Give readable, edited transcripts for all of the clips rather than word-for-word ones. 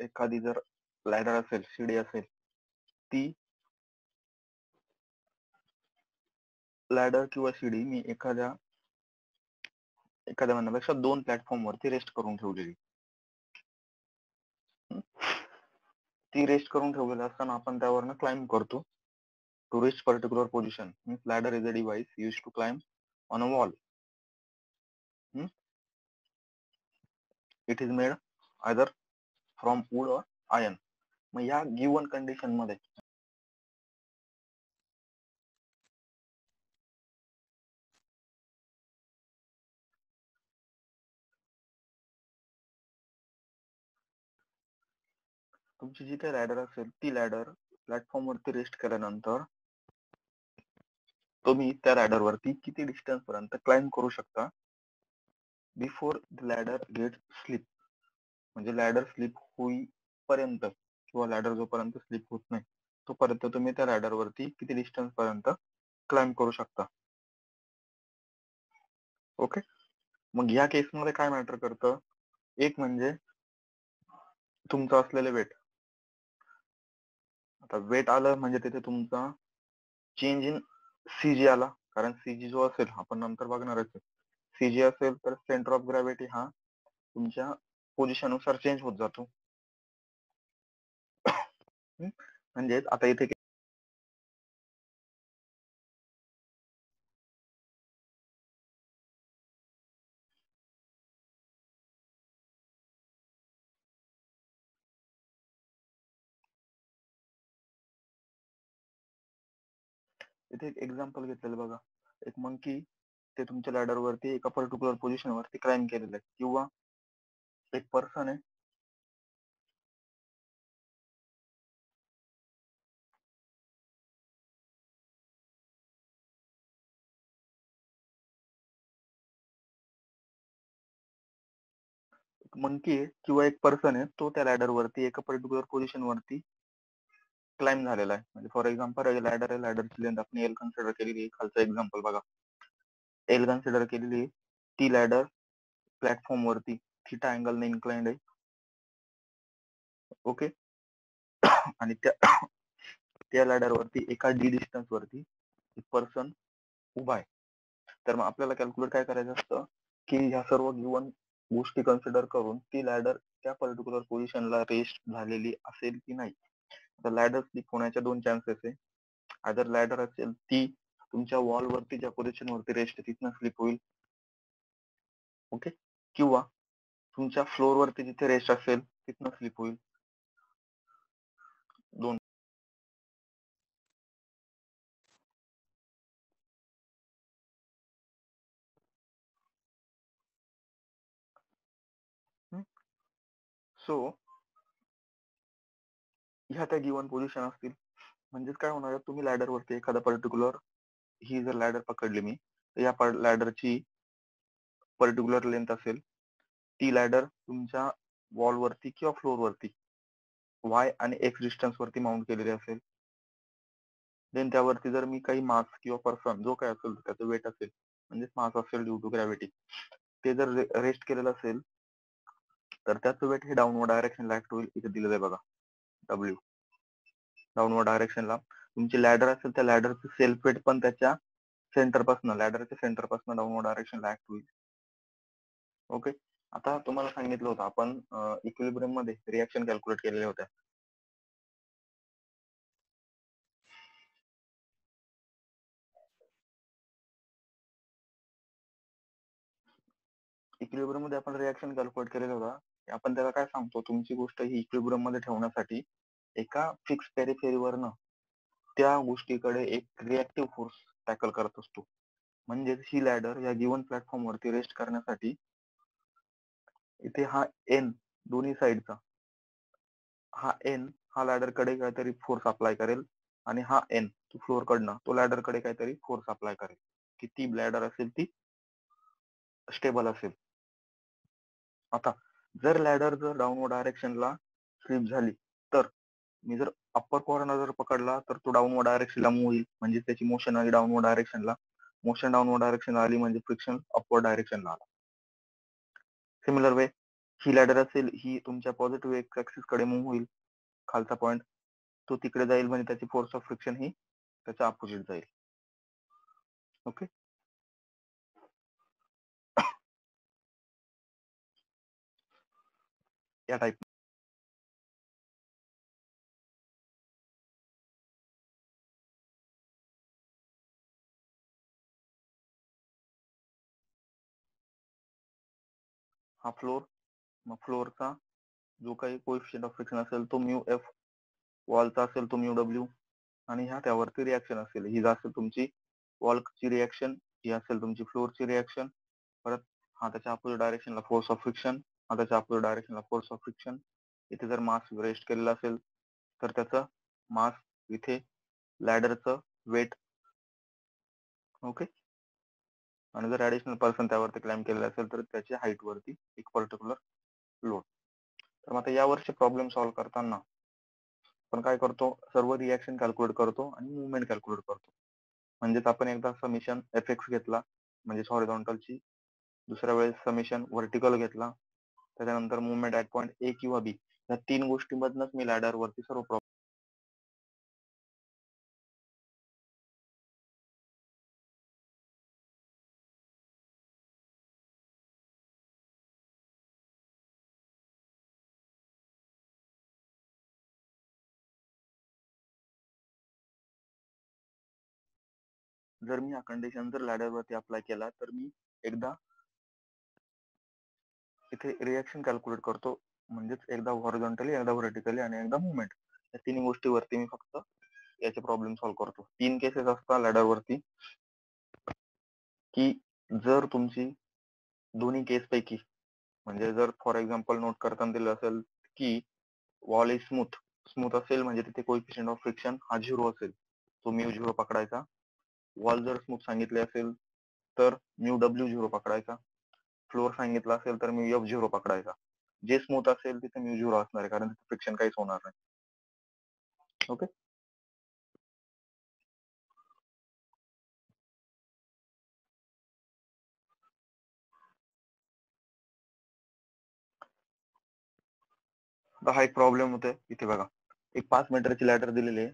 एखादी जर लॅडर असेल, शिडी असेल, ती लॅडर किंवा शिडी मी एखाद्या म्हणण्यापेक्षा 2 प्लॅटफॉर्म वरती रेस्ट करून ठेवलेली. ती रेस्ट करून ठेवलेली असताना आपण त्यावरनं क्लाइंब करतो. To reach particular position, means ladder is a device used to climb on a wall. It is made either from wood or iron. मग या गिवन कंडिशन मध्ये तुमची जी काही लॅडर असेल ती लॅडर प्लॅटफॉर्म वरती रेस्ट केल्यानंतर तुम्ही त्या लॅडर वरती किती डिस्टन्स पर्यंत क्लाइंब करू शकता before the ladder get slip. म्हणजे लॅडर स्लिप होईपर्यंत किंवा लॅडर जोपर्यंत स्लिप होत नाही तोपर्यंत तुम्ही त्या लॅडर वरती किती डिस्टन्स पर्यंत क्लाइंब करू शकता. ओके. मग या केस मध्ये काय मॅटर करतं, एक म्हणजे तुमचं असलेलं वेट. आता वेट आलं म्हणजे तिथे तुमचा चेंज इन सीजी आला, कारण सीजी जो असेल आपण नंतर बघणारच आहे. सीजी असेल तर सेंटर ऑफ ग्रॅव्हिटी हा तुमच्या पोझिशन नुसार चेंज होत जातो. म्हणजे आता इथे एक एक्झाम्पल घेतलेलं बघा. एक मंकी ते तुमच्या लॅडर वरती एका पर्टिक्युलर पोझिशन वरती क्लाइंब केलेलं आहे, किंवा एक पर्सन आहे मंकी आहे किंवा एक पर्सन आहे, तो त्या लॅडर वरती एका पर्टिक्युलर पोझिशन वरती क्लाइंब झालेला आहे. म्हणजे फॉर एक्झाम्पल लॅडर आहे, लॅडरची लेंथ आपण एल कन्सिडर केलेली आहे. खालचं एक्झाम्पल बघा, एल कन्सिडर केलेली आहे. ती लॅडर प्लॅटफॉर्म वरती थिटा अँगल ने इन्क्लाइंड आहे. ओके. आणि त्या लॅडर वरती एका डी डिस्टन्स वरती एक पर्सन उभा आहे. तर मग आपल्याला कॅल्क्युलेट काय करायचं असतं की ह्या सर्व गिवन गोष्टी कन्सिडर करून ती लॅडर त्या पर्टिक्युलर पोझिशनला रेस्ट झालेली असेल की नाही. आता लॅडर स्लिप होण्याच्या 2 चान्सेस आहे. अदर लॅडर असेल ती तुमच्या वॉल वरती ज्या पोझिशन वरती रेस्ट तिथनं स्लिप होईल. ओके. किंवा तुमच्या फ्लोर वरती जिथे रेस्ट असेल तिथनं स्लिप होईल. 2. सो ह्या त्या गिवन पोझिशन असतील. म्हणजेच काय होणार आहे, तुम्ही लॅडर वरती एखादा पर्टिक्युलर ही जर लॅडर पकडली मी, तर या लॅडरची पर्टिक्युलर लेंथ असेल, ती लॅडर तुमच्या वॉल वरती किंवा फ्लोर वरती वाय आणि एक्स डिस्टन्स वरती माउंट केलेली असेल. देन त्यावरती जर मी काही मास किंवा पर्सन जो काय असेल त्याचं वेट असेल, म्हणजे मास असेल ड्यू टू ग्रॅव्हिटी, ते जर रेस्ट केलेलं असेल तर त्याचं वेट हे डाऊनवर्ड डायरेक्शनला ऍक्ट होईल. इथे दिलेलं आहे बघा, डब्ल्यू डाऊनवर्ड डायरेक्शनला. तुमची लॅडर असेल त्या लॅडरचं सेल्फ वेट पण त्याच्या सेंटरपासून, लॅडरच्या सेंटरपासून डाऊनवर्ड डायरेक्शनला ऍक्ट होईल. ओके. आता तुम्हाला सांगितलं होतं आपण इक्विलिब्रियम मध्ये रिएक्शन कॅल्क्युलेट केलेल्या होत्या. इक्विलिब्रियम मध्ये आपण रिएक्शन कॅल्क्युलेट केलेला होता. आपण त्याला काय सांगतो, तुमची गोष्ट ही इक्विलिब्रियम मध्ये ठेवण्यासाठी एका फिक्स पेरिफेरीवरनं त्या गोष्टीकडे एक रिएक्टिव्ह फोर्स टॅकल करत असतो. म्हणजे ही लॅडर या गिवन प्लॅटफॉर्म वरती रेस्ट करण्यासाठी इथे हा एन दोन्ही साईडचा हा एन हा लॅडर कडे काहीतरी फोर्स अप्लाय करेल, आणि हा एन फ्लोर कडनं तो लॅडर कडे काहीतरी फोर्स अप्लाय करेल, की ती लॅडर असेल ती स्टेबल असेल. आता जर लॅडर जर डाऊनवर्ड डायरेक्शनला स्लिप झाली, तर मी जर अप्पर कॉर्नर जर पकडला तर तो डाऊनवर्ड डायरेक्शनला मूव्ह होईल. म्हणजे त्याची मोशन आली डाऊनवर्ड डायरेक्शनला. मोशन डाऊनवर्ड डायरेक्शनला आली म्हणजे फ्रिक्शन अपवर्ड डायरेक्शनला आला. सिमिलर वे ही लॅडर असेल ही तुमच्या पॉझिटिव्ह एक्स ऍक्सिस कडे मूव्ह होईल. खालचा पॉईंट तो तिकडे जाईल म्हणजे त्याची फोर्स ऑफ फ्रिक्शन ही त्याच्या अपोजिट जाईल. ओके. या टाईप हा फ्लोर, मग फ्लोअरचा जो काही कोएफिशियंट ऑफ फ्रिक्शन असेल तो म्यू एफ, वॉलचा असेल तो म्यू डब्ल्यू, आणि ह्या त्यावरती रिॲक्शन असेल. ही असेल तुमची वॉलची रिॲक्शन, ही असेल तुमची फ्लोअरची रिॲक्शन. परत हा त्याच्या अपोजिट डायरेक्शनला फोर्स ऑफ फ्रिक्शन, हा त्याच्या अपोजिट डायरेक्शनला फोर्स ऑफ फ्रिक्शन. इथे जर मास रेस्ट केलेला असेल तर त्याचं मास इथे लॅडरचं वेट. ओके. आणि जर ऍडिशनल पर्सन त्यावरती क्लाइम केलेला असेल तर त्याच्या हाईट वरती एक पर्टिक्युलर लोड. तर मग आता यावरचे प्रॉब्लेम सॉल्व्ह करताना आपण काय करतो, सर्व रिॲक्शन कॅल्क्युलेट करतो आणि मुवमेंट कॅल्क्युलेट करतो. म्हणजेच आपण एकदा समिशन एफ एक्स घेतला म्हणजे हॉरिझॉन्टलची, दुसऱ्या वेळेस समिशन व्हर्टिकल घेतला, त्याच्यानंतर मुवमेंट ऍट पॉईंट ए किंवा बी, या 3 गोष्टींमधनच मी लॅडर वरती सर्व प्रॉब्लेम. जर मी हा कंडिशन जर लॅडर वरती अप्लाय केला तर मी एकदा इथे रिॲक्शन कॅल्क्युलेट करतो, म्हणजेच एकदा हॉरिझॉन्टली, एकदा व्हर्टिकली आणि एकदा मुवमेंट. या 3 गोष्टीवरती मी फक्त याचे प्रॉब्लेम सॉल्व्ह करतो. 3 केसेस असतात लॅडर वरती की जर तुमची दोन्ही केस पैकी, म्हणजे जर फॉर एक्झाम्पल नोट करताना दिलं असेल की वॉल इज स्मूथ असेल म्हणजे तिथे कोएफिशियंट ऑफ फ्रिक्शन हा 0 असेल, तो म्यू 0 पकडायचा. वॉल जर स्मूथ सांगितले असेल तर म्यू डब्ल्यू 0 पकडायचा. फ्लोअर सांगितला असेल तर म्यू एफ 0 पकडायचा. जे स्मूथ असेल तिथे म्यू 0 असणार आहे, कारण तिथे फ्रिक्शन काहीच होणार नाही. ओके. आता हा एक प्रॉब्लेम होतोय इथे बघा, एक 5 मीटरची लॅडर दिलेली आहे,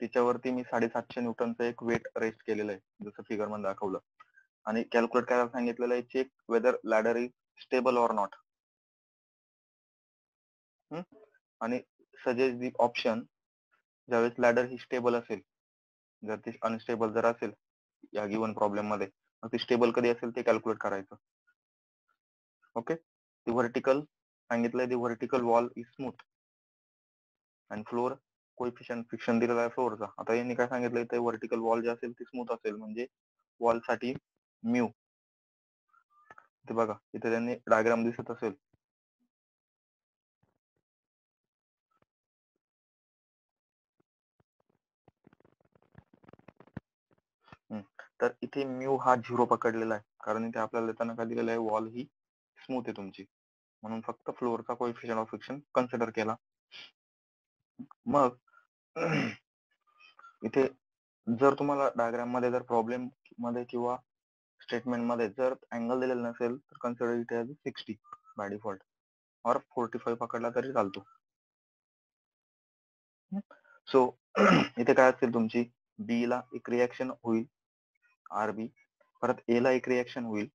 तिच्यावरती मी 750 न्यूटनचं एक वेट रेस्ट केलेलं आहे, जसं फिगर मध्ये दाखवलं, आणि कॅल्क्युलेट करायला सांगितलेलं आहे check whether ladder is stable or not. आणि सजेस्ट दी ऑप्शन ज्यावेळेस लॅडर ही स्टेबल असेल, जर ती अनस्टेबल जर असेल या गिवन प्रॉब्लेम मध्ये, मग ती स्टेबल कधी असेल ते कॅल्क्युलेट करायचं. ओके. ती व्हर्टिकल सांगितलंय, दी व्हर्टिकल वॉल इज स्मूथ आणि फ्लोअर कोएफिशियंट फ्रिक्शन दिलेला आहे फ्लोअरचा. आता यांनी काय सांगितलंय, ते व्हर्टिकल वॉल जे असेल ती स्मूथ असेल, म्हणजे वॉल साठी म्यू, ते बघा इथे त्यांनी डायग्राम दिसत असेल, तर इथे म्यू हा 0 पकडलेला आहे, कारण इथे आपल्याला देताना काय दिलेलं आहे, वॉल ही स्मूथ आहे तुमची, म्हणून फक्त फ्लोअरचा कोएफिशियंट ऑफ फ्रिक्शन कन्सिडर केला. मग इथे जर तुम्हाला डायग्राम मध्ये जर प्रॉब्लेम मध्ये किंवा स्टेटमेंट मध्ये जर अँगल दिलेला नसेल तर consider it as 60 by default, और 45 पकडला तरी चालतो. सो इथे काय असेल, तुमची बी ला एक रिॲक्शन होईल आर बी, परत ए ला एक रिॲक्शन होईल,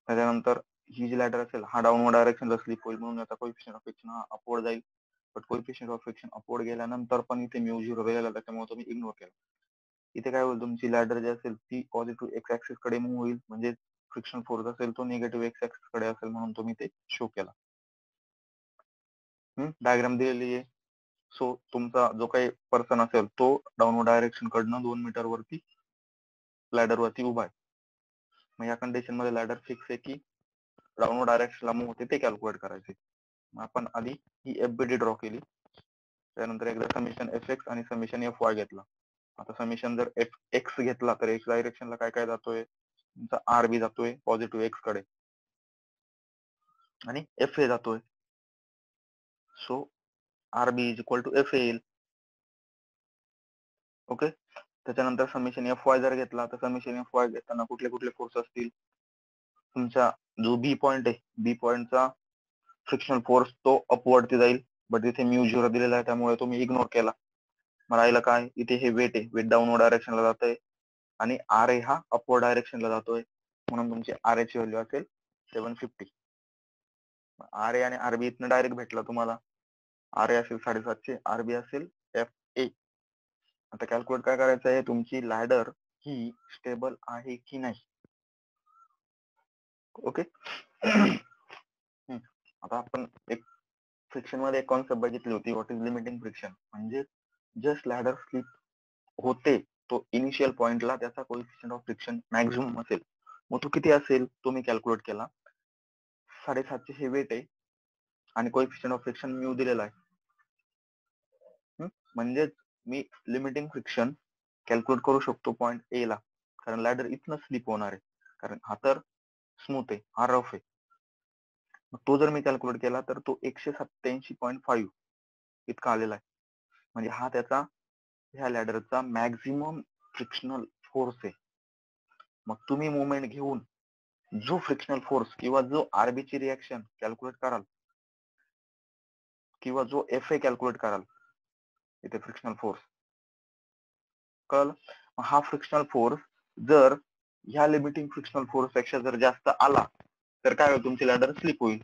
त्याच्यानंतर ही जी लॅडर असेल हा डाऊनवर्ड डायरेक्शनला स्लिप होईल, म्हणून याचा कोएफिशियंट ऑफ फ्रिक्शन हा अपवर्ड जाईल. But coefficient of friction upward गेल्यानंतर पण इथे म्यू 0 दिलेला, त्याच्यामुळे तुम्ही इग्नोर केला. इथे काय होईल, तुमची लॅडर जी असेल ती पॉझिटिव्ह एक्स ऍक्सिस कडे मूव्ह होईल, म्हणजे फ्रिक्शन फोर्स असेल तो निगेटिव्ह एक्स ऍक्सिस कडे असेल, म्हणून तुम्ही ते शो केला. डायग्राम दिलेली आहे. सो तुमचा जो काही पर्सन असेल तो डाऊनवर्ड डायरेक्शन कडनं 2 मीटर वरती लॅडर वरती उभा आहे. मग या कंडिशन मध्ये लॅडर फिक्स आहे की डाऊनवर्ड डायरेक्शनला मूव्ह होते ते कॅल्क्युलेट करायचे. मग आपण आधी ही एफबीडी ड्रॉ केली, त्यानंतर एकदा समिशन एफ एक्स आणि समिशन एफ वाय घेतला. आता समिशन जर एफ एक्स घेतला तर एक्स डायरेक्शनला काय काय जातोय, तुमचा आर बी जातोय पॉझिटिव्ह एक्स कडे आणि एफ ए जातोय, so R B is equal to F A येईल. ओके. त्याच्यानंतर समिशन एफ वाय जर घेतला तर समिशन एफ वाय घेताना कुठले कुठले फोर्स असतील, तुमच्या जो बी पॉइंट आहे, बी पॉइंटचा फ्रिक्शनल फोर्स तो अपवरती जाईल, बट इथे म्यू 0 दिलेला आहे त्यामुळे तुम्ही इग्नोर केला. मग राहिलं काय, इथे हे वेट आहे, वेट डाऊनवर्ड डायरेक्शनला जात आहे आणि आर ए हा अपवर्ड डायरेक्शनला जातोय, म्हणून तुमची आर ए ची व्हॅल्यू असेल 750. आर ए आणि आरबी इथनं डायरेक्ट भेटला तुम्हाला. आर ए असेल 750, आरबी असेल एफ ए. आता कॅल्क्युलेट काय करायचं आहे, तुमची लॅडर ही स्टेबल आहे की नाही. ओके. आता आपण एक फ्रिक्शन मध्ये एक कॉन्सेप्ट बघितली होती, व्हॉट इज लिमिटिंग फ्रिक्शन. म्हणजे जस्ट लॅडर स्लिप होते तो इनिशियल पॉइंटला त्याचा कोएफिशियंट ऑफ फ्रिक्शन मॅक्झिमम असेल. मग तो किती असेल तो मी कॅल्क्युलेट केला. 750 हे वेट आहे आणि कोएफिशियंट ऑफ फ्रिक्शन म्यू दिलेला आहे. म्हणजे मी लिमिटिंग फ्रिक्शन कॅल्क्युलेट करू शकतो पॉइंट ए ला, कारण लॅडर इथनं स्लिप होणार आहे, कारण हा तर स्मूथ आहे, हा रफ आहे. तो जर मी कॅल्क्युलेट केला तर तो 187.5 इतका आलेला आहे. म्हणजे हा त्याचा ह्या लॅडरचा मॅक्झिमम फ्रिक्शनल फोर्स आहे. मग तुम्ही मुवमेंट घेऊन जो फ्रिक्शनल फोर्स किंवा जो आरबी ची रिएक्शन कॅल्क्युलेट कराल किंवा जो एफ ए कॅल्क्युलेट कराल, इथे फ्रिक्शनल फोर्स कळलं. हा फ्रिक्शनल फोर्स जर ह्या लिमिटिंग फ्रिक्शनल फोर्स पेक्षा जर जास्त आला तर काय होईल, तुमची लॅडर स्लिप होईल.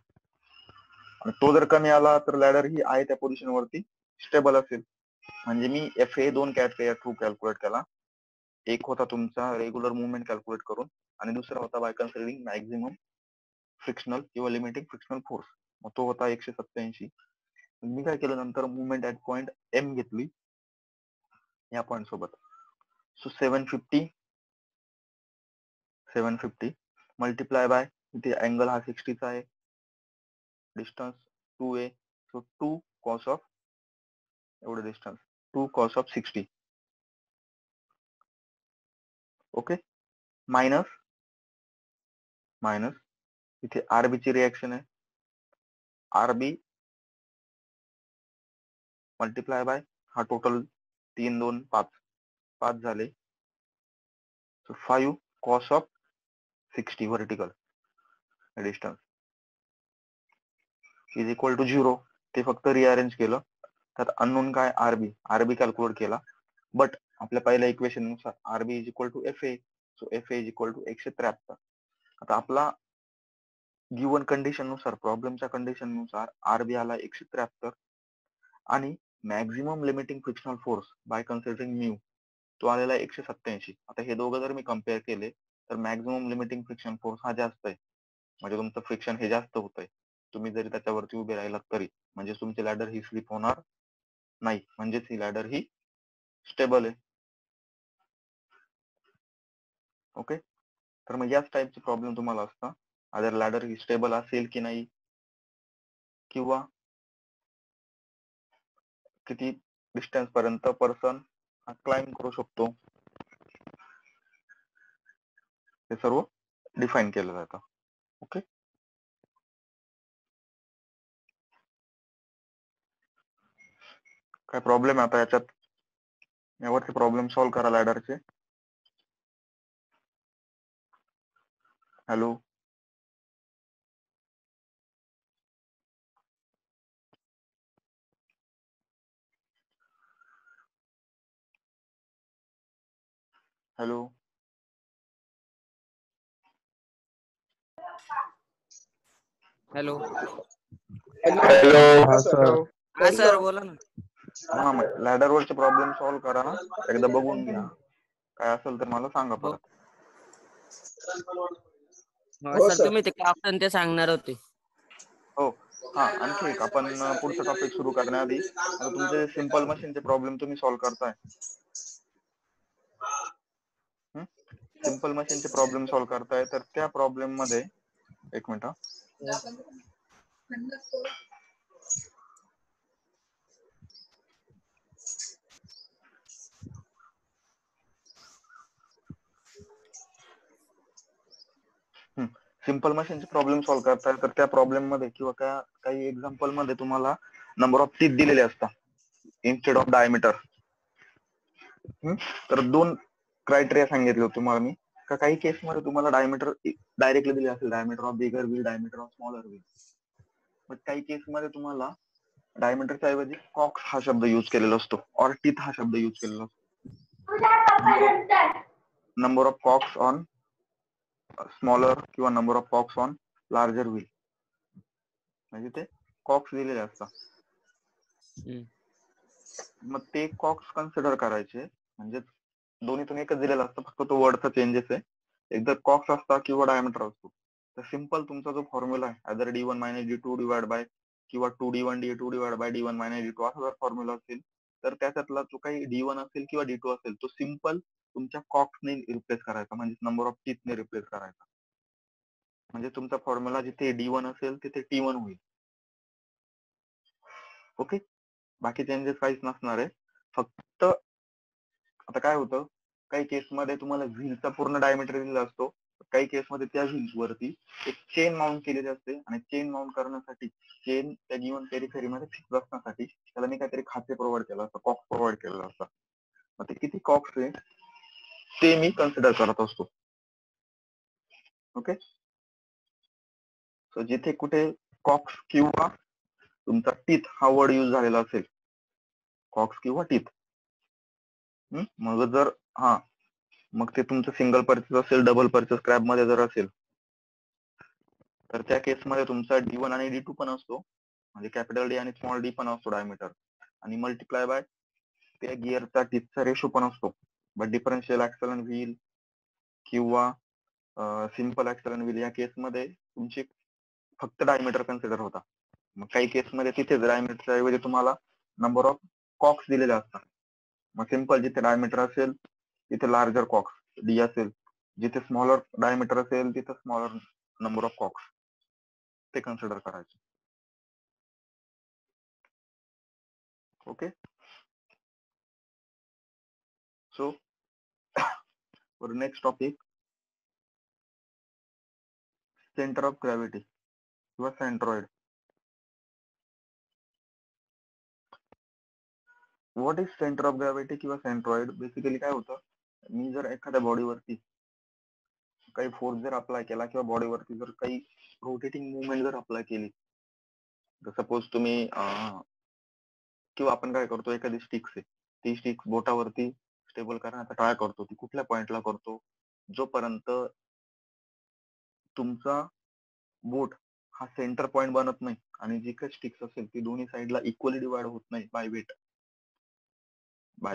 आणि तो जर कमी आला तर लॅडर ही आहे त्या पोझिशन वरती स्टेबल असेल. म्हणजे मी एफ ए 2 कॅटच्या थ्रू कॅल्क्युलेट केला. एक होता तुमचा रेग्युलर मुवमेंट कॅल्क्युलेट करून आणि दुसरा होता बाय कन्सिडरिंग मॅक्झिमम फ्रिक्शनल किंवा लिमिटिंग फ्रिक्शनल फोर्स. मग तो होता 187. मी काय केलं, नंतर मुवमेंट ऍट पॉइंट एम घेतली या पॉइंट सोबत. सो 750 मल्टिप्लाय बाय इथे अँगल हा 60 चा आहे, distance 2a, so 2 cos of एवढं distance 2 cos of 60. Okay. Minus minus इथे आरबी ची रिएक्शन आहे, आरबी मल्टिप्लाय बाय हा टोटल 3 2 5 झाले, so 5 cos of 60 vertical distance is equal to 0. ते फक्त रिअरेंज केलं, त्यात अननोन काय आरबी, आरबी कॅल्क्युलेट केला. बट आपल्या पहिल्या इक्वेशन नुसार RB is equal to F A, so F A is equal to 173. आता आपला गिवन कंडिशन नुसार, प्रॉब्लेमच्या कंडिशन नुसार आरबी आला 173 आणि maximum limiting frictional force by considering mu तो आलेला 187. आता हे दोघं जर मी कम्पेअर केले तर मॅक्झिमम लिमिटिंग फ्रिक्शन फोर्स हा जास्त आहे, म्हणजे तुमचं फ्रिक्शन हे जास्त होत आहे. तुम्ही जरी त्याच्यावरती उभे राहिलात तरी, म्हणजे तुमची लॅडर ही स्लिप होणार नाही, म्हणजेच ही लॅडर ही स्टेबल आहे. ओके. तर मग याच टाईपचे प्रॉब्लेम तुम्हाला असतात, अदर लॅडर ही स्टेबल असेल की नाही किंवा किती डिस्टन्स पर्यंत पर्सन क्लाइंब करू शकतो, हे सर्व डिफाईन केलं जातं. ओके. काय प्रॉब्लेम आहे आता याच्यात, यावरती प्रॉब्लेम सॉल्व्ह करा लॅडरचे. Hello hello hello. हॅलो हा सर. हा सर बोला ना. हा, मग लॅडर वरचे प्रॉब्लेम सॉल्व्ह करा ना, एकदा बघून घ्या, काय असेल तर मला सांगा परत. सर तुम्ही ते कॅप्टन ते सांगणार होते. हो. हा, आणखी एक आपण पुढचा टॉपिक सुरू करण्याआधी आता तुमचे सिंपल मशीनचे प्रॉब्लेम तुम्ही सॉल्व्ह करताय. सिंपल मशीनचे प्रॉब्लेम सॉल्व्ह करताय तर त्या प्रॉब्लेम मध्ये एक मिनिट, सिंपल मशीनचे प्रॉब्लेम सॉल्व्ह करताय तर त्या प्रॉब्लेम मध्ये किंवा काही एक्झाम्पल मध्ये तुम्हाला नंबर ऑफ टीथ दिलेले असतात इन्स्टेड ऑफ डायमीटर. तर 2 क्रायटेरिया सांगितले तुम्हाला मी, का काही केसमध्ये तुम्हाला डायमीटर डायरेक्टली दिले असेल, diameter of bigger wheel, diameter of smaller wheel. But काही केसमध्ये तुम्हाला डायमीटरच्या ऐवजी कॉक्स हा शब्द यूज केलेला असतो, और टीथ हा शब्द यूज केलेला असतो. Number of cogs on smaller किंवा number of cogs on larger wheel, म्हणजे ते कॉक्स दिलेले असतात. मग ते कॉक्स कन्सिडर करायचे, म्हणजे दोन्हीतून एकच दिलेला असतं, फक्त तो वर्डचा चेंजेस आहे. एकदा कॉक्स असता किंवा डायमीटर असतो. तर सिंपल तुमचा जो फॉर्म्युला आहे, either D1 minus D2 divide by किंवा 2D1 D2 divide by D1 minus D2 असा जर फॉर्म्युला असेल, तर त्याच्यातला जो काही D1 असेल किंवा D2 असेल तो सिंपल तुमच्या कॉक्सने रिप्लेस करायचा, म्हणजे नंबर ऑफ टीथने रिप्लेस करायचा. म्हणजे तुमचा फॉर्म्युला जिथे D1 असेल तिथे T1 होईल. ओके, बाकी चेंजेस काहीच नसणार आहे. फक्त आता काय होतं, काही केसमध्ये तुम्हाला व्हीलचा पूर्ण डायमीटर दिलेला असतो, काही केसमध्ये त्या व्हील वरती एक चेन माउंट केलेली असते, आणि चेन माउंट करण्यासाठी चेन त्या गिवन पेरिफेरीमध्ये फिक्स असण्यासाठी त्याला मी काहीतरी खाते प्रोव्हाइड केलं असतं, कॉक्स प्रोव्हाइड केलेलं असतं. मग ते किती कॉक्स आहे ते मी कन्सिडर करत असतो. ओके, सो जिथे कुठे कॉक्स किंवा तुमचा टीथ हा वर्ड यूज झालेला असेल, कॉक्स किंवा टीथ, मग जर मग ते तुमचं सिंगल परचेस असेल, डबल परचेस क्रॅब मध्ये जर असेल, तर त्या केसमध्ये तुमचा D1 आणि D2 पण असतो, म्हणजे कॅपिटल डी आणि स्मॉल डी पण असतो डायमीटर, आणि मल्टिप्लाय बाय त्या गिअरचा टीथचा रेशो पण असतो. बट डिफरन्शियल ऍक्सल अँड व्हील किंवा सिंपल ऍक्सल अँड व्हील या केसमध्ये तुमची फक्त डायमीटर कन्सिडर होता. मग काही केसमध्ये तिथे डायमीटरच्या ऐवजी तुम्हाला नंबर ऑफ कॉक्स दिलेले असतात. मग सिंपल जिथे डायमीटर असेल तिथे लार्जर कॉक्स डी असेल, जिथे स्मॉलर डायमीटर असेल तिथे स्मॉलर नंबर ऑफ कॉक्स ते कन्सिडर करायचे. Okay, so for next topic, centre of gravity किंवा centroid. What is centre of gravity किंवा सेंट्रॉइड? बेसिकली काय होतं, मी जर एखाद्या बॉडीवरती काही फोर्स जर अप्लाय केला किंवा बॉडीवरती जर काही रोटेटिंग मुवमेंट जर अप्लाय केली, सपोज तुम्ही किंवा आपण काय करतो, एखादी स्टिक्स आहे, ती स्टिक्स बोटावरती स्टेबल करण्याचा ट्राय करतो, ती कुठल्या पॉइंटला करतो, जोपर्यंत तुमचा बोट हा सेंटर पॉइंट बनत नाही आणि जी काही स्टिक्स असेल ती दोन्ही साईडला इक्वली डिवाइड होत नाही बाय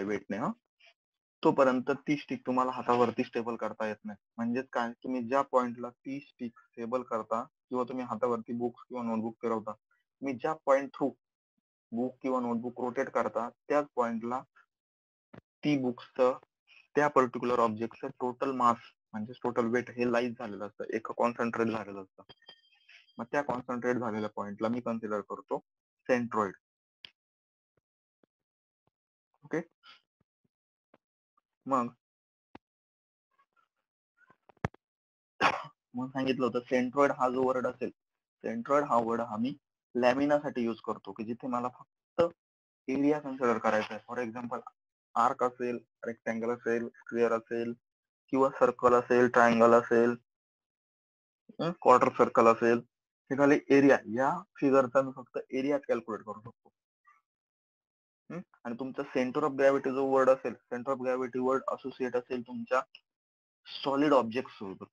वेटने, तोपर्यंत ती स्टिक तुम्हाला हातावरती स्टेबल करता येत नाही. म्हणजेच काय, तुम्ही ज्या पॉइंटला ती स्टिक स्टेबल करता किंवा तुम्ही हातावरती बुक्स किंवा नोटबुक फिरवता, तुम्ही ज्या पॉइंट थ्रू बुक किंवा नोटबुक रोटेट करता त्याच पॉइंटला ती बुक्सचं त्या पर्टिक्युलर ऑब्जेक्टचं टोटल मास म्हणजे टोटल वेट हे लाईज झालेलं असतं, एक कॉन्सन्ट्रेट झालेलं असतं. मग त्या कॉन्सन्ट्रेट झालेल्या पॉइंटला मी कन्सिडर करतो सेंट्रॉइड. ओके, मग सांगितलं होतं सेंट्रॉइड हा जो वर्ड असेल, सेंट्रॉइड हा वर्ड हा मी लॅमिनासाठी यूज करतो, की जिथे मला फक्त एरिया कन्सिडर करायचा आहे. फॉर एक्झाम्पल आर्क असेल, रेक्टँगल असेल, स्क्वेअर असेल किंवा सर्कल असेल, ट्रायंगल असेल, क्वार्टर सर्कल असेल, हे खाली एरिया, या फिगरचा मी फक्त एरिया कॅल्क्युलेट करू शकतो. आणि तुमचा सेंटर ऑफ ग्रॅव्हिटी जो वर्ड असेल, centre of gravity word associate असेल तुमच्या सॉलिड ऑब्जेक्ट सोबत,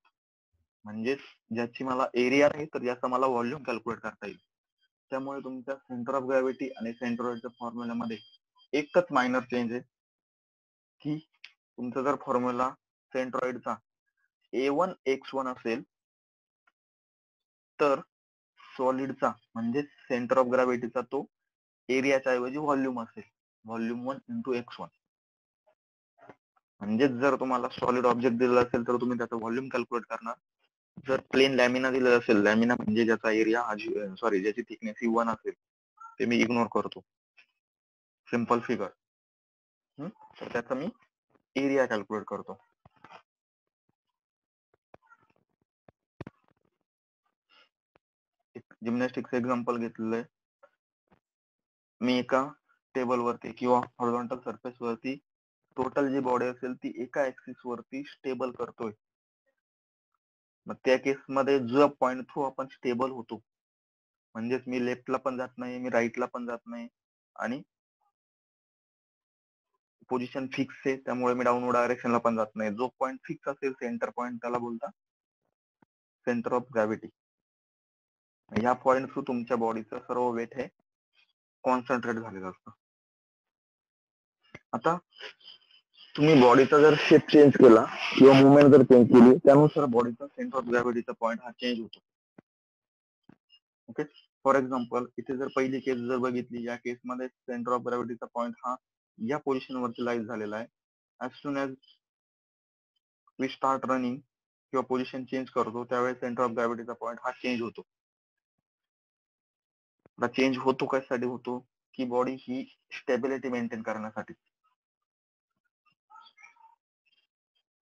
म्हणजे ज्याची मला एरिया नाही तर ज्याचा मला व्हॉल्यूम कॅल्क्युलेट करता येईल. त्यामुळे तुमच्या सेंटर ऑफ ग्रॅव्हिटी आणि सेंट्रॉइडच्या फॉर्म्युल्यामध्ये एकच मायनर चेंज आहे, की तुमचा जर फॉर्म्युला सेंट्रॉइडचा A1x1 असेल तर सॉलिडचा म्हणजे सेंटर ऑफ ग्रॅव्हिटीचा तो एरियाच्या ऐवजी व्हॉल्यूम असेल, व्हॉल्यूम 1 इंटू x1. म्हणजे जर तुम्हाला सॉलिड ऑब्जेक्ट दिलेला असेल तर तुम्ही त्याचं व्हॉल्यूम कॅल्क्युलेट करणार. जर प्लेन लॅमिना दिलेलं असेल, लॅमिना म्हणजे ज्याचा एरिया ज्याची थिकनेस 1 असेल, ते मी इग्नोर करतो, सिंपल फिगर, तर त्याचा मी एरिया कॅल्क्युलेट करतो. जिम्नॅस्टिक्स एक्झाम्पल घेतलेलं आहे. मी एका टेबल वरती किंवा हॉरिझॉन्टल सरफेस वरती टोटल जी बॉडी असेल ती एका ऍक्सिस वरती स्टेबल करतोय. मग त्या केसमध्ये जो पॉईंट थ्रू आपण स्टेबल होतो, म्हणजेच मी लेफ्टला पण जात नाही, मी राईटला पण जात नाही, आणि पोझिशन फिक्स आहे, त्यामुळे मी डाऊनवर्ड डायरेक्शनला पण जात नाही. जो पॉईंट फिक्स असेल सेंटर पॉईंट, त्याला बोलता सेंटर ऑफ ग्रॅव्हिटी. ह्या पॉईंट थ्रू तुमच्या बॉडीचं सर्व वेट हे कॉन्सन्ट्रेट झालेलं असतं. आता तुम्ही बॉडीचा जर शेप चेंज केला किंवा मुवमेंट जर चेंज केली, त्यानुसार बॉडीचा सेंटर ऑफ ग्रॅव्हिटीचा पॉईंट हा चेंज होतो. ओके, फॉर एक्झाम्पल इथे जर पहिली केस जर बघितली, या केसमध्ये सेंटर ऑफ ग्रॅव्हिटीचा पॉईंट हा या पोझिशन वरती लाईज झालेला आहे. As soon as we start running किंवा पोझिशन चेंज करतो, त्यावेळेस सेंटर ऑफ ग्रॅव्हिटीचा पॉईंट हा चेंज होतो. आता चेंज होतो कशासाठी होतो, की बॉडी ही स्टेबिलिटी मेंटेन करण्यासाठी.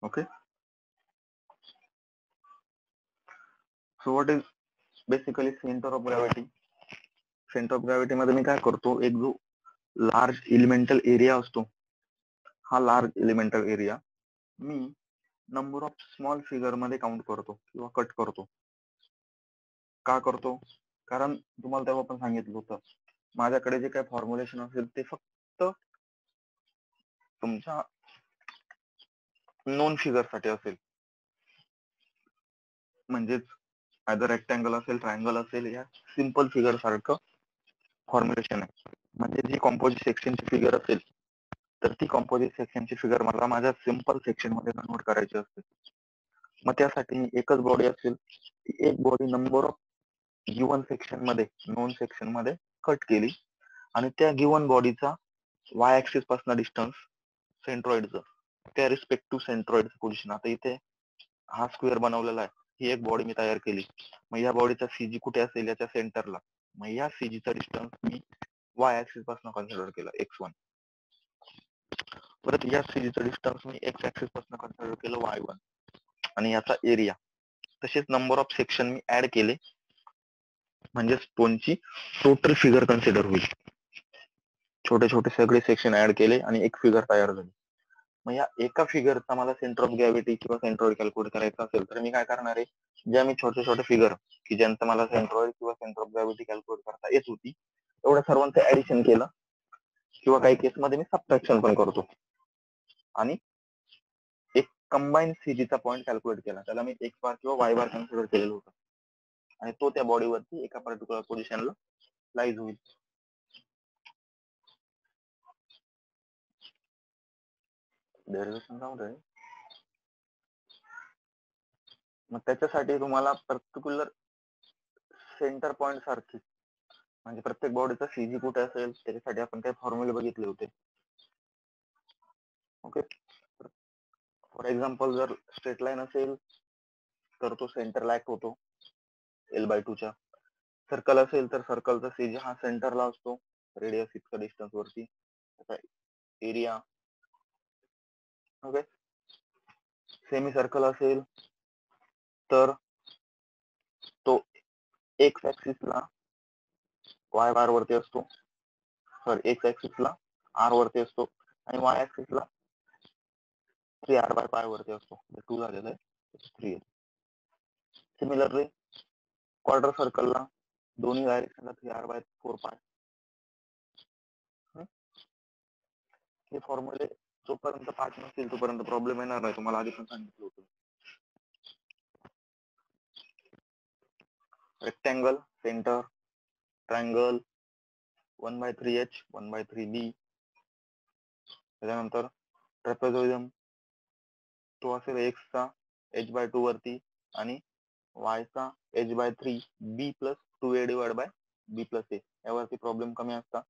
Okay, so what is basically centre of gravity. Centre of gravity मध्ये मी काय करतो, एक जो लार्ज एलिमेंटल एरिया असतो, हा large elemental area me number of small figure मध्ये काउंट करतो किंवा कट करतो. का करतो, कारण तुम्हाला तेव्हा पण सांगितलं होतं, माझ्याकडे जे काही फॉर्म्युलेशन असेल ते फक्त तुमच्या नोन फिगर साठी असेल. म्हणजेच आयदर रेक्टँगल असेल, ट्रायंगल असेल, या सिंपल फिगर सारखं फॉर्म्युलेशन आहे. म्हणजे जी कॉम्पोजिट सेक्शनची फिगर असेल, तर ती कॉम्पोजिट सेक्शनची फिगर मला माझ्या सिंपल सेक्शन मध्ये कन्वर्ट करायची असते. मग त्यासाठी एकच बॉडी असेल, ती एक body number of given section मध्ये, नोन सेक्शन मध्ये कट केली, आणि त्या गिवन बॉडीचा वाय ऍक्सिस पासून डिस्टन्स सेंट्रॉइडचं, त्या रिस्पेक्टिव्ह सेंट्रॉइड पोझिशन. आता इथे हा स्क्वेअर बनवलेला आहे, ही एक बॉडी मी तयार केली. मग या बॉडीचा सीजी कुठे असेल, याच्या सेंटरला. मग या सीजीचा डिस्टन्स मी वाय ऍक्सिस पासून कन्सिडर केला, x1. परत या सीजीचा डिस्टन्स मी एक्स ऍक्सिस पासून कन्सिडर केलं, y1. आणि याचा एरिया, तसेच नंबर ऑफ सेक्शन मी ऍड केले, म्हणजे स्टोनची टोटल फिगर कन्सिडर होईल. छोटे छोटे सगळे सेक्शन ऍड केले आणि एक फिगर तयार झाली. मग या एका फिगरचा मला सेंटर ऑफ ग्रॅव्हिटी किंवा सेंट्रॉइड कॅल्क्युलेट करायचा असेल, तर मी काय करणार आहे, ज्या मी छोटे छोटे फिगर की ज्यांचं मला सेंट्रॉइड किंवा सेंटर ऑफ ग्रॅव्हिटी कॅल्क्युलेट करता येत होती, एवढ्या सर्वांचं ऍडिशन केलं, किंवा काही केसमध्ये मी सबट्रॅक्शन पण करतो, आणि एक कंबाईन सीजीचा पॉईंट कॅल्क्युलेट केला. त्याला मी एक्स बार किंवा वाय बार कन्सिडर केलेलं होतं, आणि तो त्या बॉडीवरती एका पर्टिक्युलर पोझिशनला लाईज होईल. मग त्याच्यासाठी तुम्हाला पर्टिक्युलर सेंटर पॉईंट सारखी, म्हणजे प्रत्येक बॉडीचा सीजी कुठे असेल, त्याच्यासाठी आपण काही फॉर्म्युले बघितले होते. ओके, फॉर एक्झाम्पल जर स्ट्रेट लाईन असेल, तर तो सेंटरला ऍक्ट होतो L/2 च्या. सर्कल असेल तर सर्कलचा सीजी हा सेंटरला असतो, रेडियस इतका डिस्टन्स वरती, त्याचा एरिया. ओके, सेमी सर्कल असेल तर तो एक्स ऍक्सिसला वाय बार वरती असतो, सॉरी एक्स ऍक्सिसला आर वरती असतो, आणि वाय ऍक्सिसला 3r/π वरती असतो. 2 झालेलं आहे, 3 आहे. सिमिलरली क्वार्टर सर्कलला दोन्ही डायरेक्शनला 3r/4π. हे फॉर्म्युले जोपर्यंत पाठ नसतील तोपर्यंत प्रॉब्लेम येणार नाही, तुम्हाला आधी पण सांगितलं होतं. Rectangle centre, triangle 1/3h 1/3b. त्याच्यानंतर ट्रॅपेझॉइडम, तो असेल एक्सचा h/2 वरती, आणि वायचा h/3 b + 2a/b + a. यावरती प्रॉब्लेम कमी असता.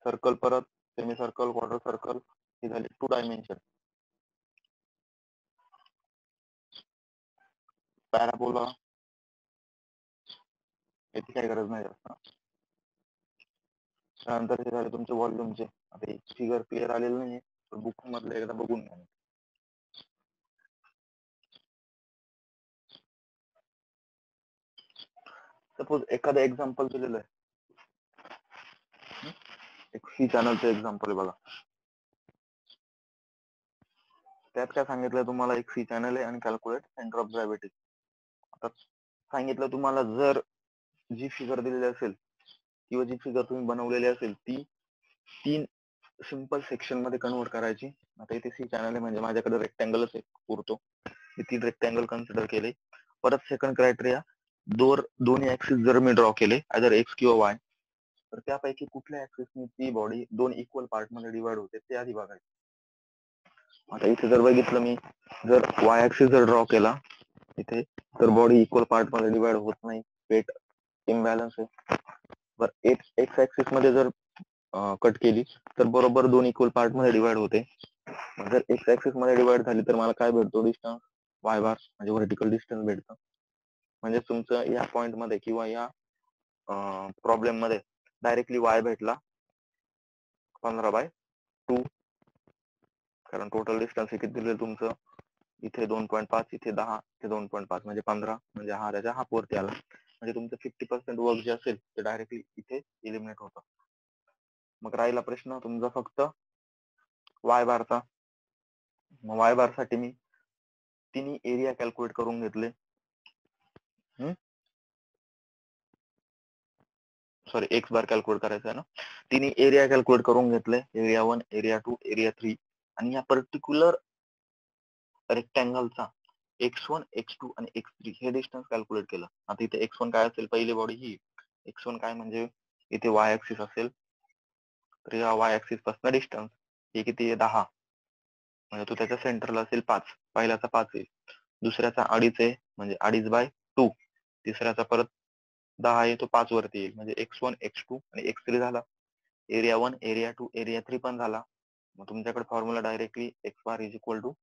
सर्कल, परत सेमी सर्कल, क्वार्टर सर्कल, ही झाली 2 डायमेन्शन. पॅराबोला, याची काही गरज नाही जास्त. त्यानंतर हे झाले तुमचे व्हॉल्यूमचे. आता फिगर क्लिअर आलेलं नाहीये, तर बुक मधलं एकदा बघून घ्या. सपोज एखादं एक्झाम्पल दिलेलं आहे, एक सी चॅनलचं एक्झाम्पल आहे बघा. त्यात काय सांगितलं तुम्हाला, एक सी चॅनल आहे आणि कॅल्क्युलेट सेंटर ऑफ ग्रॅव्हिटी. आता सांगितलं तुम्हाला, जर जी फिगर दिलेली असेल किंवा जी फिगर तुम्ही बनवलेली असेल ती 3 सिंपल सेक्शन मध्ये कन्वर्ट करायची. आता इथे सी चॅनल आहे म्हणजे माझ्याकडे रेक्टँगलच आहे पुरतो, मी 3 रेक्टँगल कन्सिडर केले. परत सेकंड क्रायटेरिया, दोन्ही ऍक्सिस जर मी ड्रॉ केले आयदर एक्स किंवा वाय, तर त्यापैकी कुठल्या ऍक्सिसनी ती बॉडी 2 इक्वल पार्ट मध्ये डिवाइड होते ते आधी बघायचं. आता इथे जर बघितलं मी, जर वाय ऍक्सिस जर ड्रॉ केला इथे, तर बॉडी इक्वल पार्ट मध्ये डिवाइड होत नाही, वेट इम्बॅलन्स आहे. बरं एक्स ऍक्सिस मध्ये जर कट केली तर बरोबर 2 इक्वल पार्ट मध्ये डिवाइड होते. जर एक्स ऍक्सिस मध्ये डिवाइड झाली तर मला काय भेटतो, डिस्टन्स वाय बार म्हणजे व्हर्टिकल डिस्टन्स भेटतं. म्हणजे तुमचं या पॉइंट मध्ये किंवा या प्रॉब्लेम मध्ये डायरेक्टली वाय भेटला 15/2, कारण टोटल डिस्टन्स किती दिलेलं तुमचं, इथे 2.5, इथे 10, इथे 2.5 म्हणजे 15, म्हणजे हा त्याच्या हाफ वरती आला. म्हणजे तुमचं 50% वर्क जे असेल ते डायरेक्टली इथे इलिमिनेट होतं. मग राहिला प्रश्न तुमचा फक्त वाय बारचा. मग वाय बार साठी मी तिन्ही एरिया कॅल्क्युलेट करून घेतले. सॉरी, एक्स बार कॅल्क्युलेट करायचा आहे ना. तिन्ही एरिया कॅल्क्युलेट करून घेतले, एरिया 1, एरिया 2, एरिया 3, आणि या पर्टिक्युलर रेक्टँगलचा x1, x2 आणि x3 हे डिस्टन्स कॅल्क्युलेट केलं. आता इथे x1 काय असेल, पहिली बॉडी ही x1 काय म्हणजे इथे y ऍक्सिस असेल, तर या y ऍक्सिस पासून डिस्टन्स हे किती आहे, 10, म्हणजे तो त्याच्या सेंटरला असेल 5, पहिल्याचा 5 आहे, दुसऱ्याचा 2.5 आहे म्हणजे 2.5/2, तिसऱ्याचा परत 10 आहे तो 5 वरती येईल, म्हणजे x1, x2 आणि x3 झाला. एरिया 1, एरिया 2, एरिया 3 पण झाला. मग तुमच्याकडे formula directly x bar is equal to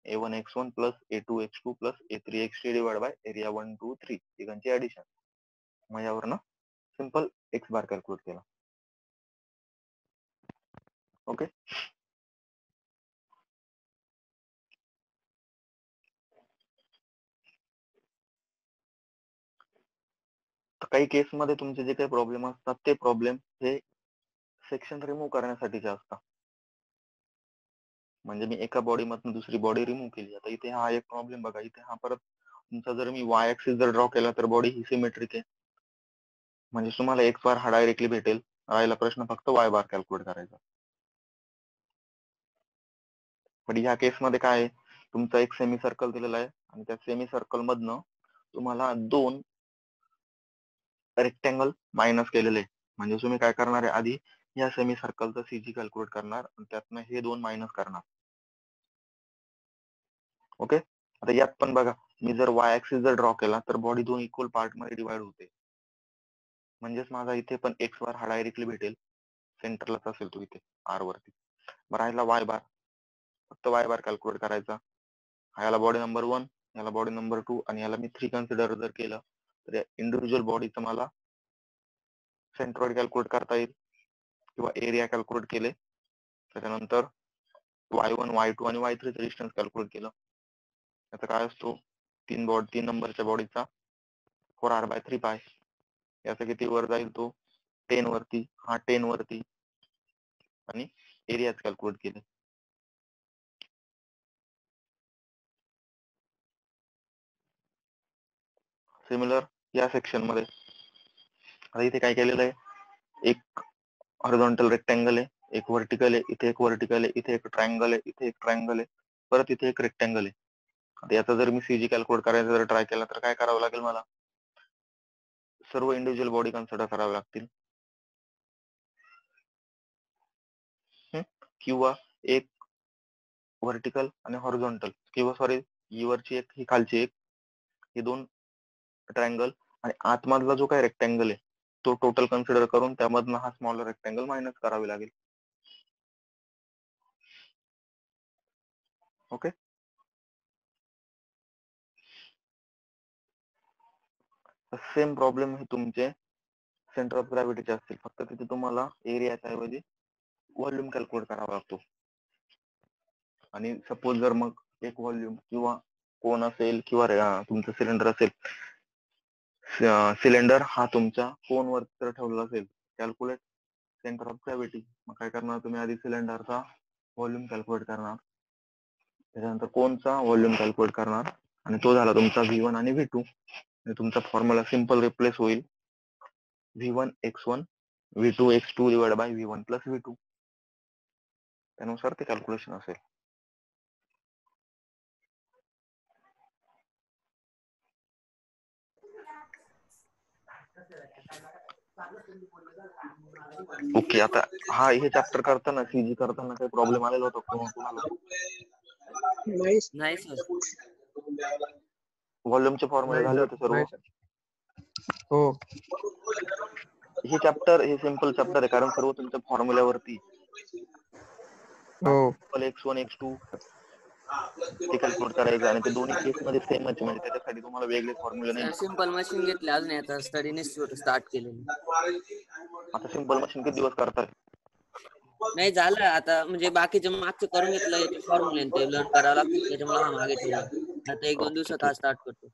a1x1 plus a2x2 plus a3x3 divide by area 1, 2, 3 तिघांची ऍडिशन. मग यावरनं सिंपल एक्स बार कॅल्क्युलेट केला. ओके, काही केस मध्ये तुमचे जे काही प्रॉब्लेम असतात ते प्रॉब्लेम हे सेक्शन रिमूव्ह करण्यासाठीचे असतात. म्हणजे मी एका बॉडी मधून दुसरी बॉडी रिमूव्ह केली. आता इथे हा एक प्रॉब्लेम बघा, इथे हा परत तुमचा जर मी वाय ऍक्सिस जर ड्रॉ केला तर बॉडी ही सिमेट्रिक आहे, म्हणजे तुम्हाला एक्स बार हा डायरेक्टली भेटेल. राहिला प्रश्न फक्त वाय बार कॅल्क्युलेट करायचा. पण ह्या केस मध्ये काय आहे, तुमचा एक सेमी सर्कल दिलेला आहे आणि त्या सेमी सर्कल मधनं तुम्हाला 2 रेक्टँगल मायनस केलेले, म्हणजे तुम्ही काय करणार आहे, आधी या सेमी सर्कलचं सीजी कॅल्क्युलेट करणार आणि त्यातनं हे 2 मायनस करणार. ओके, आता यात पण बघा, मी जर वाय ऍक्सिस जर ड्रॉ केला तर बॉडी 2 इक्वल पार्ट मध्ये डिवाइड होते, म्हणजेच माझा इथे पण एक्स बार हा डायरेक्टली भेटेल, सेंटरलाच असेल तो इथे आर वरती. मग राहिला वाय बार, फक्त वाय बार कॅल्क्युलेट करायचा. याला बॉडी नंबर 1, याला बॉडी नंबर 2 आणि याला मी 3 कन्सिडर जर केलं तर या इंडिव्हिज्युअल बॉडीचं मला सेंट्रॉइड कॅल्क्युलेट करता येईल किंवा एरिया कॅल्क्युलेट केले. त्याच्यानंतर y1, y2 आणि y3 चं डिस्टन्स कॅल्क्युलेट केलं. त्याचा काय असतो, 3 नंबरच्या बॉडीचा 4r/3 पाय, याचा किती वर जाईल तो 10 वरती, हा 10 वरती, आणि एरियाच कॅल्क्युलेट केले. सिमिलर या सेक्शन मध्ये आता इथे काय केलेलं आहे, एक हॉरिझॉन्टल रेक्टँगल आहे, एक व्हर्टिकल आहे, इथे एक व्हर्टिकल आहे, इथे एक ट्रायंगल आहे, इथे एक ट्रायंगल आहे, परत इथे एक रेक्टँगल आहे. आता याचा जर मी सीजी कॅल्क्युलेट करायचा जर ट्राय केला तर काय करावं लागेल, मला सर्व इंडिव्हिज्युअल बॉडी कन्सिडर करावे लागतील, किंवा एक व्हर्टिकल आणि हॉरिझॉन्टल, किंवा सॉरी ही वरची एक, ही खालची एक, ही 2 ट्रायंगल आणि आतमधला जो काही रेक्टँगल आहे तो टोटल कन्सिडर करून त्यामधनं हा स्मॉलर रेक्टँगल मायनस करावे लागेल. ओके, सेम प्रॉब्लेम हे तुमचे सेंटर ऑफ ग्रॅव्हिटीचे असतील, फक्त तिथे तुम्हाला एरियाच्या ऐवजी व्हॉल्यूम कॅल्क्युलेट करावा लागतो. आणि सपोज जर मग एक व्हॉल्यूम किंवा कोन असेल किंवा तुमचं सिलेंडर असेल, सिलेंडर हा तुमच्या कोन वर जर ठेवलेला असेल, कॅल्क्युलेट सेंटर ऑफ ग्रॅव्हिटी, मग काय करणार तुम्ही, आधी सिलेंडरचा व्हॉल्यूम कॅल्क्युलेट करणार. त्याच्यानंतर कोणचा व्हॉल्यूम कॅल्क्युलेट करणार आणि तो झाला तुमचा V1 आणि V2. तुमचा फॉर्म्युला सिंपल रिप्लेस होईल V1 x1 V2 x2 divide by V1 plus V2. त्यानुसार ते कॅल्क्युलेशन असेल. ओके. आता हा हे चॅप्टर करताना सीजी करताना काही प्रॉब्लेम आलेला होता कोणाला? नाही सर. व्हॉल्यूमचे फॉर्म्युले झाले होते सर्व. हो. हे चॅप्टर हे सिंपल चॅप्टर आहे कारण सर्व तुमच्या फॉर्म्युल्यावरती. हो. x1 x2 ते कॅल्क्युलेट करायचं आणि ते दोन्ही केस मध्ये सेम आहे म्हणजे त्याच्यासाठी तुम्हाला वेगळे फॉर्म्युले नाही. सिंपल मशीन घेतले अजून आता स्टडीने स्टार्ट केलेली. आता सिंपल मशीन किती दिवस करताय? नाही झालं आता म्हणजे बाकीचे मागचं करून घेतलं याचे फॉर्म्युले ते लर्न करावं लागतं त्याच्यामुळे हा मागे ठेवला. आता 1-2 दिवसात हा स्टार्ट करतो.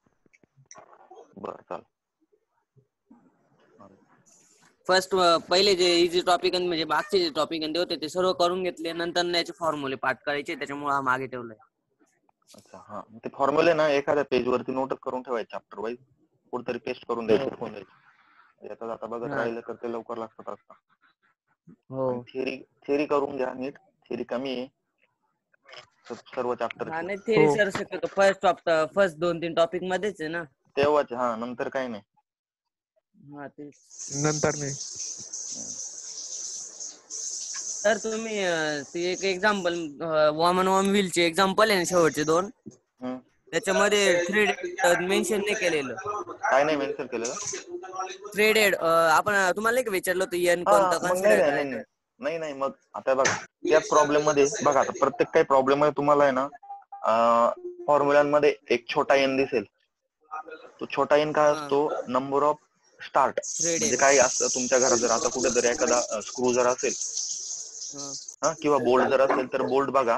बरं चालेल. फर्स्ट पहिले जे इझी टॉपिक म्हणजे बाकीचे जे टॉपिक ते होते ते सर्व करून घेतले नंतर याचे फॉर्म्युले पाठ करायचे त्याच्यामुळे हा मागे ठेवलाय. अच्छा. हा ते फॉर्म्युले ना एखाद्या पेज वरती नोट करून ठेवायचे चॅप्टर वाईज कुठेतरी पेस्ट करून द्यायचं फोन द्यायचं. येतात आता बघत राहिलं तर ते लवकर लक्षात असतं. हो. थिअरी करून घ्या नीट. थिअरी कमी आहे सर्व चॅप्टर. हा नाही थिअरी सर शक्यतो फर्स्ट 2-3 टॉपिक मध्येच आहे ना. तेव्हाच. हा नंतर काही नाही. हा तेच. नंतर नाही. तर तुम्ही ते एक एक्झाम्पल वॉमन वॉम व्हीलचे एक्झाम्पल आहे ना शेवटचे 2 त्याच्यामध्ये थ्रेडेड मेन्शन नाही केलेलं. काय नाही मेन्शन केलेलं? थ्रेडेड आपण तुम्हाला नाही विचारलं होतं एन कोणतं कन्सिडर करायचं? नाही मग आता बघा त्याच प्रॉब्लेम मध्ये बघा आता प्रत्येक काही प्रॉब्लेम मध्ये तुम्हाला आहे ना फॉर्म्युलांमध्ये एक छोटा एन दिसेल. तो छोटा एन काय असतो? Number of start. म्हणजे काय असतं तुमच्या घरात जर आता कुठे जर एखादा स्क्रू जर असेल किंवा बोल्ट जर असेल तर बोल्ट बघा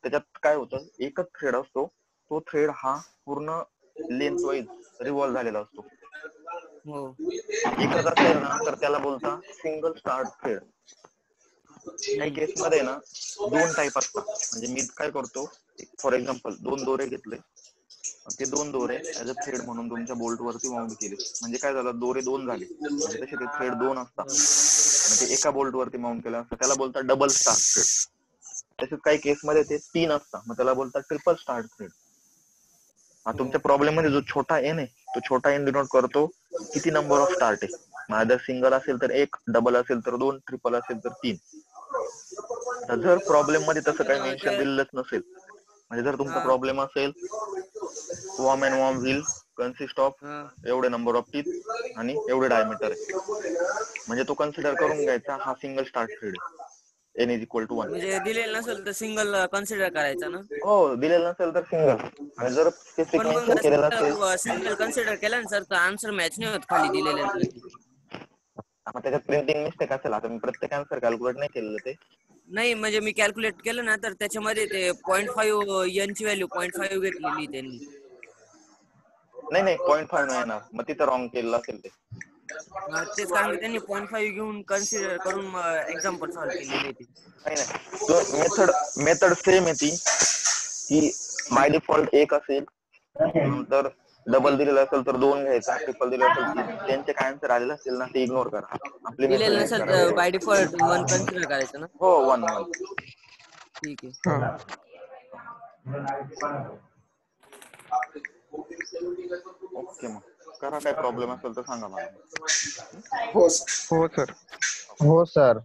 त्याच्यात काय होतं एकच थ्रेड असतो. तो थ्रेड हा पूर्ण लेंथ वाईज रिव्हॉल्व झालेला असतो. एकच असेल ना तर त्याला बोलता सिंगल स्टार्ट थ्रेड. काही केस मध्ये ना 2 टाईप असतात. म्हणजे मी काय करतो फॉर एक्झाम्पल 2 दोरे घेतले. ते 2 दोरे ऍज अ थ्रेड म्हणून तुमच्या बोल्ट वरती माउंट केले. म्हणजे काय झालं दोरे 2 झाले. म्हणजे तसे ते थ्रेड 2 असतात. म्हणजे एका बोल्ट वरती माउंट केलं असतं त्याला बोलतात डबल स्टार्ट थ्रेड. तसेच काही केस मध्ये ते 3 असतात मग त्याला बोलतात ट्रिपल स्टार्ट थ्रेड. हा तुमच्या प्रॉब्लेम मध्ये जो छोटा एन आहे तो छोटा एन डिनोट करतो किती नंबर ऑफ स्टार्ट आहे. माझं सिंगल असेल तर 1, डबल असेल तर 2, ट्रिपल असेल तर 3. जर प्रॉब्लेम मध्ये तसं काही मेन्शन दिलेलंच नसेल म्हणजे जर तुमचा प्रॉब्लेम असेल worm and worm wheel consist of एवढे नंबर ऑफ टीथ आणि एवढे डायमीटर आहे म्हणजे तो कन्सिडर करून घ्यायचा हा सिंगल स्टार्ट थ्रेड आहे. n is equal to 1. म्हणजे दिलेलं नसेल तर सिंगल कन्सिडर करायचं ना? हो दिलेलं नसेल तर सिंगल. आणि जर स्पेसिफिक पण मेन्शन केलेलं असेल सिंगल कन्सिडर केलं ना सर तर आन्सर मॅच नाही होत खाली दिलेलं. त्याच्यात प्रिंटिंग मिस्टेक असेल. आता मी प्रत्येक आन्सर कॅल्क्युलेट नाही केलेलं ते. नाही म्हणजे मी कॅल्क्युलेट केलं ना तर त्याच्यामध्ये ते 0.5 एन ची व्हॅल्यू 0.5 घेतलेली त्यांनी. नाही 0.5 नाही येणार मग तिथं रॉंग केलेलं असेल ते. तेच कारण की त्यांनी 0.5 घेऊन कन्सिडर करून एक्झाम्पल सॉल्व्ह केलेली ती. नाही मेथड सेम आहे ती की बाय डिफॉल्ट 1 असेल नंतर डबल दिलेलं असेल तर 2 घ्यायचा ट्रिपल दिलेलं असेल 3. त्यांचे काय आन्सर आलेलं असेल ना ते इग्नोर करा. आपली मेथड दिलेलं यूज नसेल तर करा. बाय डिफॉल्ट 1 कन्सिडर करायचं ना? हो 1. ठीक आहे. ओके मग करा काय प्रॉब्लेम असेल तर सांगा मला. हो सर. हो सर. हो सर.